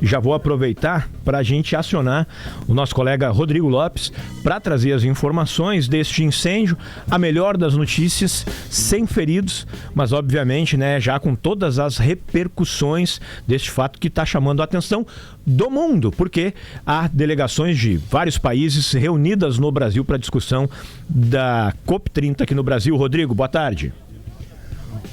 Já vou aproveitar para a gente acionar o nosso colega Rodrigo Lopes para trazer as informações deste incêndio, a melhor das notícias, sem feridos, mas obviamente, né, já com todas as repercussões deste fato que está chamando a atenção do mundo, porque há delegações de vários países reunidas no Brasil para discussão da COP30 aqui no Brasil. Rodrigo, boa tarde.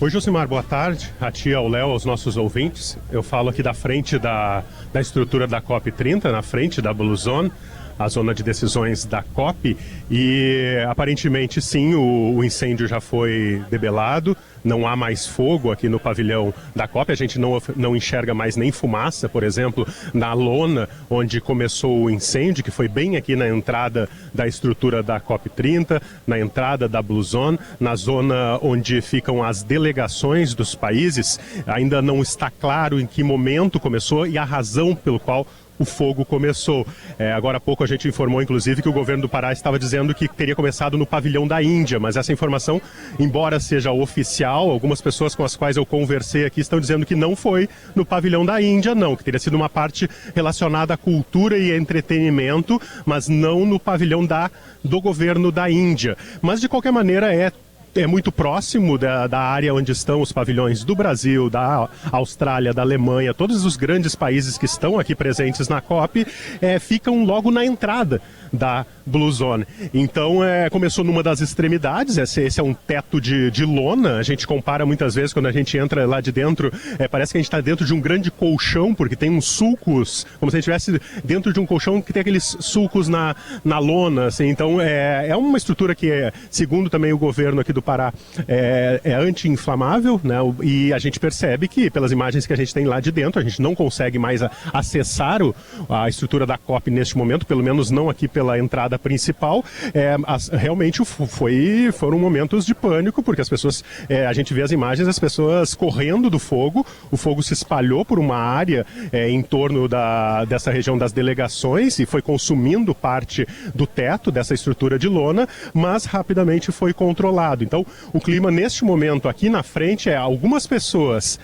Oi, Josimar, boa tarde. A ti, ao Léo, aos nossos ouvintes. Eu falo aqui da frente da estrutura da COP30, na frente da Blue Zone, a zona de decisões da COP, e aparentemente sim, o incêndio já foi debelado, não há mais fogo aqui no pavilhão da COP, a gente não enxerga mais nem fumaça, por exemplo, na lona onde começou o incêndio, que foi bem aqui na entrada da estrutura da COP30, na entrada da Blue Zone, na zona onde ficam as delegações dos países. Ainda não está claro em que momento começou e a razão pelo qual o fogo começou. Agora há pouco a gente informou, inclusive, que o governo do Pará estava dizendo que teria começado no pavilhão da Índia, mas essa informação, embora seja oficial, algumas pessoas com as quais eu conversei aqui estão dizendo que não foi no pavilhão da Índia, não, que teria sido uma parte relacionada à cultura e entretenimento, mas não no pavilhão do governo da Índia. Mas, de qualquer maneira, é muito próximo da área onde estão os pavilhões do Brasil, da Austrália, da Alemanha, todos os grandes países que estão aqui presentes na COP ficam logo na entrada da Blue Zone. Então, começou numa das extremidades, esse é um teto de lona, a gente compara muitas vezes quando a gente entra lá de dentro, parece que a gente está dentro de um grande colchão, porque tem uns sulcos, como se a gente estivesse dentro de um colchão que tem aqueles sulcos na lona, assim. Então é uma estrutura que, segundo também o governo aqui do Pará, é anti-inflamável, né? E a gente percebe que, pelas imagens que a gente tem lá de dentro, a gente não consegue mais acessar a estrutura da COP neste momento, pelo menos não aqui pela entrada principal. Realmente foram momentos de pânico, porque as pessoas, a gente vê as imagens, as pessoas correndo do fogo, o fogo se espalhou por uma área em torno dessa região das delegações e foi consumindo parte do teto dessa estrutura de lona, mas rapidamente foi controlado. Então, o clima neste momento aqui na frente algumas pessoas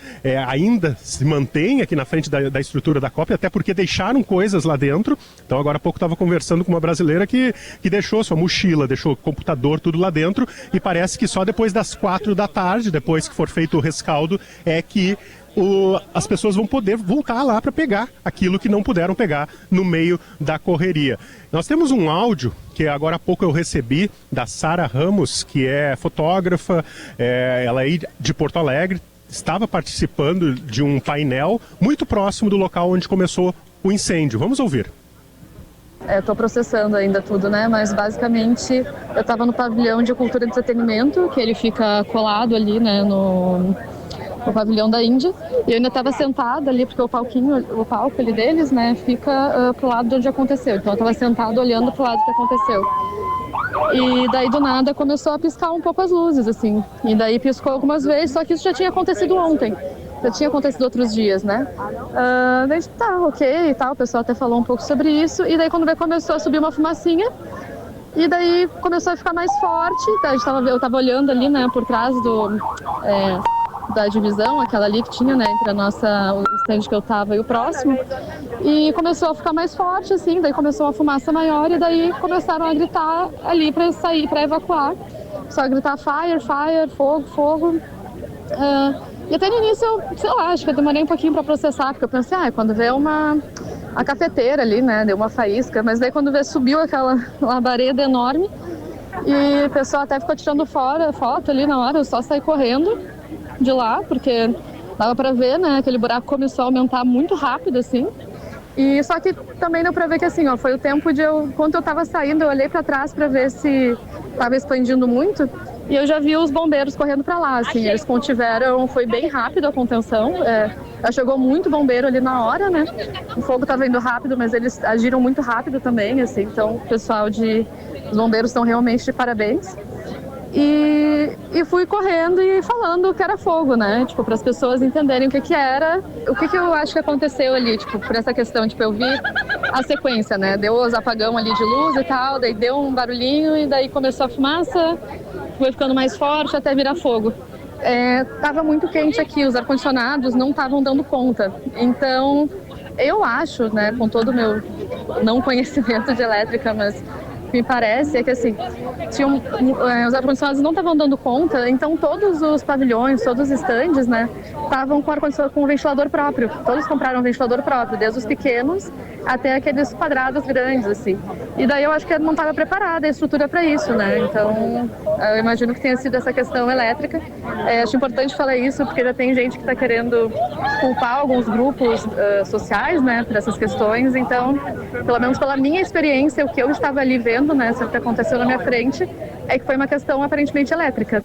ainda se mantêm aqui na frente da estrutura da COP, até porque deixaram coisas lá dentro. Então, agora há pouco estava conversando com uma brasileira que deixou sua mochila, deixou computador, tudo lá dentro, e parece que só depois das 4 da tarde, depois que for feito o rescaldo, que as pessoas vão poder voltar lá para pegar aquilo que não puderam pegar no meio da correria. Nós temos um áudio que agora há pouco eu recebi da Sara Ramos, que é fotógrafa, ela é de Porto Alegre, estava participando de um painel muito próximo do local onde começou o incêndio. Vamos ouvir. Estou processando ainda tudo, né? Mas basicamente eu estava no pavilhão de cultura e entretenimento, que ele fica colado ali, né, no pavilhão da Índia, e eu ainda estava sentada ali, porque o palco ali deles, né, fica pro lado de onde aconteceu. Então eu estava sentada olhando pro lado que aconteceu. E daí do nada começou a piscar um pouco as luzes, assim. E daí piscou algumas vezes, só que isso já tinha acontecido ontem. Já tinha acontecido outros dias, né? Daí tá, ok e tal, o pessoal até falou um pouco sobre isso. E daí quando começou a subir uma fumacinha, e daí começou a ficar mais forte. Eu tava olhando ali, né, por trás da divisão, aquela ali que tinha, né, entre o stand que eu tava e o próximo. E começou a ficar mais forte, assim, daí começou uma fumaça maior e daí começaram a gritar ali para sair, para evacuar. Só gritar fire, fire, fogo, fogo. E até no início, sei lá, acho que eu demorei um pouquinho para processar, porque eu pensei, quando vê a cafeteira ali, né, deu uma faísca, mas daí quando subiu aquela labareda enorme e o pessoal até ficou tirando foto ali na hora, eu só saí correndo de lá, porque dava para ver, né, aquele buraco começou a aumentar muito rápido, assim. E só que também deu para ver que, assim, foi o tempo quando eu tava saindo, eu olhei para trás para ver se tava expandindo muito, e eu já vi os bombeiros correndo para lá, assim, eles contiveram, foi bem rápido a contenção, já chegou muito bombeiro ali na hora, né, o fogo tava indo rápido, mas eles agiram muito rápido também, assim, então o pessoal os bombeiros estão realmente de parabéns. E fui correndo e falando que era fogo, né? Tipo, para as pessoas entenderem o que era, o que eu acho que aconteceu ali, tipo, por essa questão, tipo, eu vi a sequência, né? Deu os apagão ali de luz e tal, daí deu um barulhinho e daí começou a fumaça, foi ficando mais forte até virar fogo. Tava muito quente aqui, os ar-condicionados não estavam dando conta, então Eu acho, né, com todo o meu não conhecimento de elétrica, mas me parece é que assim, os ar-condicionados não estavam dando conta, então todos os pavilhões, todos os estandes, né, estavam com ventilador próprio. Todos compraram um ventilador próprio, desde os pequenos até aqueles quadrados grandes, assim. E daí eu acho que não estava preparada a estrutura para isso, né? Então, eu imagino que tenha sido essa questão elétrica. Acho importante falar isso, porque já tem gente que está querendo culpar alguns grupos sociais, né, por essas questões. Então, pelo menos pela minha experiência, o que eu estava ali vendo, né, o que aconteceu na minha frente, é que foi uma questão aparentemente elétrica.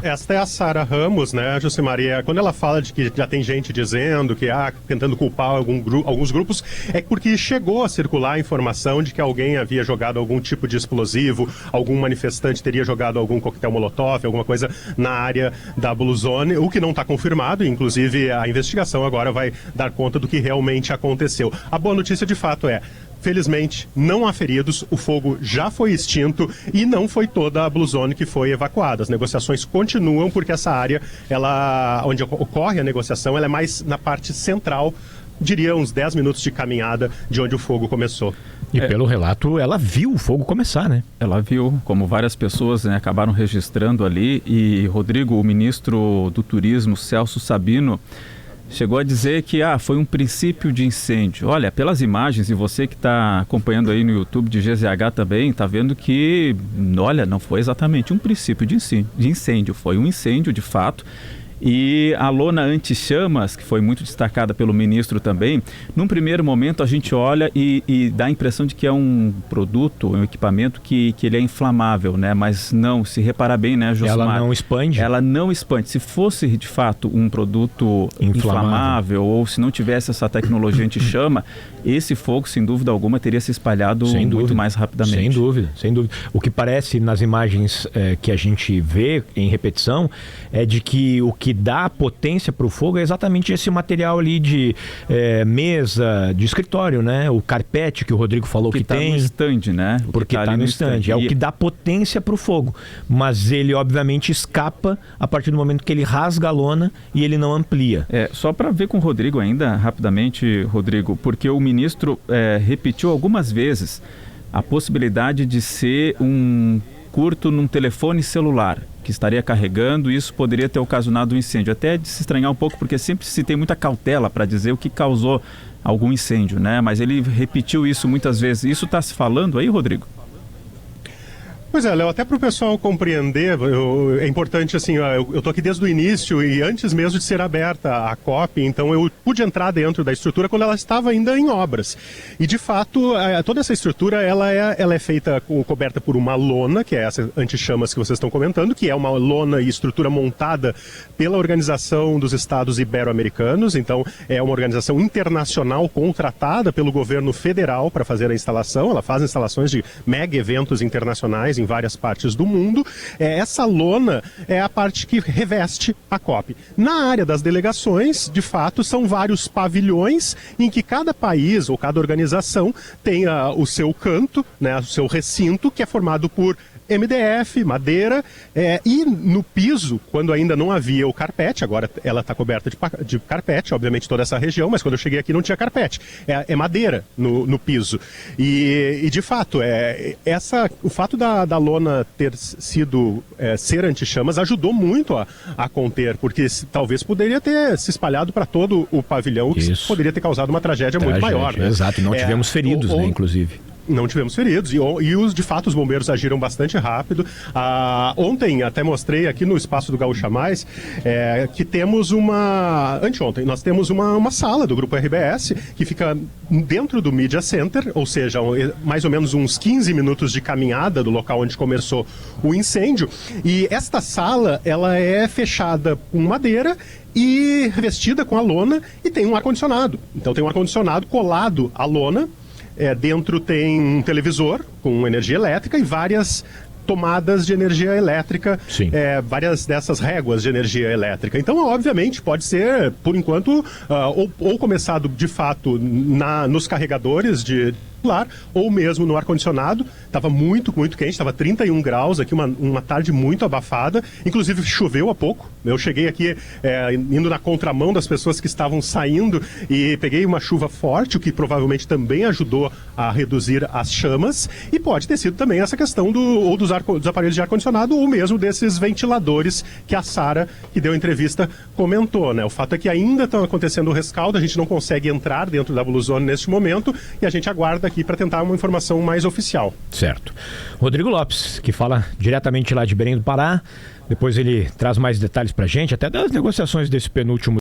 Esta é a Sara Ramos, né, Jucimaria? Quando ela fala de que já tem gente dizendo que, tentando culpar alguns grupos, é porque chegou a circular a informação de que alguém havia jogado algum tipo de explosivo, algum manifestante teria jogado algum coquetel molotov, alguma coisa na área da Blue Zone, o que não está confirmado, inclusive a investigação agora vai dar conta do que realmente aconteceu. A boa notícia, de fato, felizmente, não há feridos, o fogo já foi extinto e não foi toda a Blue Zone que foi evacuada. As negociações continuam porque essa área, onde ocorre a negociação, ela é mais na parte central, diria uns 10 minutos de caminhada de onde o fogo começou. E pelo relato, ela viu o fogo começar, né? Ela viu, como várias pessoas, né, acabaram registrando ali. E, Rodrigo, o ministro do Turismo, Celso Sabino, chegou a dizer que foi um princípio de incêndio. Olha, pelas imagens, e você que está acompanhando aí no YouTube de GZH também, está vendo que, olha, não foi exatamente um princípio de incêndio, foi um incêndio de fato. E a lona anti-chamas, que foi muito destacada pelo ministro também, num primeiro momento a gente olha e dá a impressão de que é um produto, um equipamento que ele é inflamável, né? Mas não, se reparar bem, né, Josimar? Ela não expande? Ela não expande. Se fosse de fato um produto inflamável ou se não tivesse essa tecnologia anti-chama, esse fogo, sem dúvida alguma, teria se espalhado muito mais rapidamente. Sem dúvida, sem dúvida. O que parece nas imagens que a gente vê em repetição é de que o que dá potência para o fogo é exatamente esse material ali de mesa, de escritório, né? O carpete que o Rodrigo falou que tem. No stand, né? Porque está no stand. É o que dá potência para o fogo. Mas ele, obviamente, escapa a partir do momento que ele rasga a lona e ele não amplia. Só para ver com o Rodrigo ainda, rapidamente, Rodrigo, porque o ministro repetiu algumas vezes a possibilidade de ser um curto num telefone celular que estaria carregando, e isso poderia ter ocasionado um incêndio. Até de se estranhar um pouco, porque sempre se tem muita cautela para dizer o que causou algum incêndio, né? Mas ele repetiu isso muitas vezes. Isso está se falando aí, Rodrigo? Pois é, Léo, até para o pessoal compreender, é importante assim, eu tô aqui desde o início e antes mesmo de ser aberta a COP, então eu pude entrar dentro da estrutura quando ela estava ainda em obras. E de fato, toda essa estrutura ela é feita coberta por uma lona, que é essa anti-chamas que vocês estão comentando, que é uma lona e estrutura montada pela Organização dos Estados Ibero-Americanos, então é uma organização internacional contratada pelo governo federal para fazer a instalação. Ela faz instalações de mega eventos internacionais em várias partes do mundo. Essa lona é a parte que reveste a COP. Na área das delegações, de fato, são vários pavilhões em que cada país ou cada organização tem o seu canto, né, o seu recinto, que é formado por MDF, madeira, e no piso, quando ainda não havia o carpete, agora ela está coberta de carpete, obviamente toda essa região, mas quando eu cheguei aqui não tinha carpete, é madeira no piso. E de fato, o fato da lona ter sido ser anti-chamas ajudou muito a conter, porque talvez poderia ter se espalhado para todo o pavilhão, o que poderia ter causado uma tragédia muito maior. Né? Exato, e não tivemos feridos, né, inclusive. Não tivemos feridos de fato os bombeiros agiram bastante rápido. Ontem até mostrei aqui no espaço do Gaúcha Mais que temos anteontem nós temos uma sala do Grupo RBS que fica dentro do Media Center, ou seja, mais ou menos uns 15 minutos de caminhada do local onde começou o incêndio, e esta sala ela é fechada com madeira e revestida com a lona e tem um ar-condicionado. Então tem um ar-condicionado colado à lona. Dentro tem um televisor com energia elétrica e várias tomadas de energia elétrica, várias dessas réguas de energia elétrica. Então, obviamente, pode ser, por enquanto, ou começado de fato nos carregadores particular, ou mesmo no ar-condicionado. Estava muito quente, estava 31 graus aqui, uma tarde muito abafada. Inclusive choveu há pouco. Eu cheguei aqui indo na contramão das pessoas que estavam saindo e peguei uma chuva forte, o que provavelmente também ajudou a reduzir as chamas. E pode ter sido também essa questão dos aparelhos de ar-condicionado ou mesmo desses ventiladores que a Sara, que deu entrevista, comentou, né? O fato é que ainda estão acontecendo o rescaldo, a gente não consegue entrar dentro da Blue Zone neste momento e a gente aguarda aqui para tentar uma informação mais oficial. Certo. Rodrigo Lopes, que fala diretamente lá de Belém do Pará, depois ele traz mais detalhes pra gente, até das negociações desse penúltimo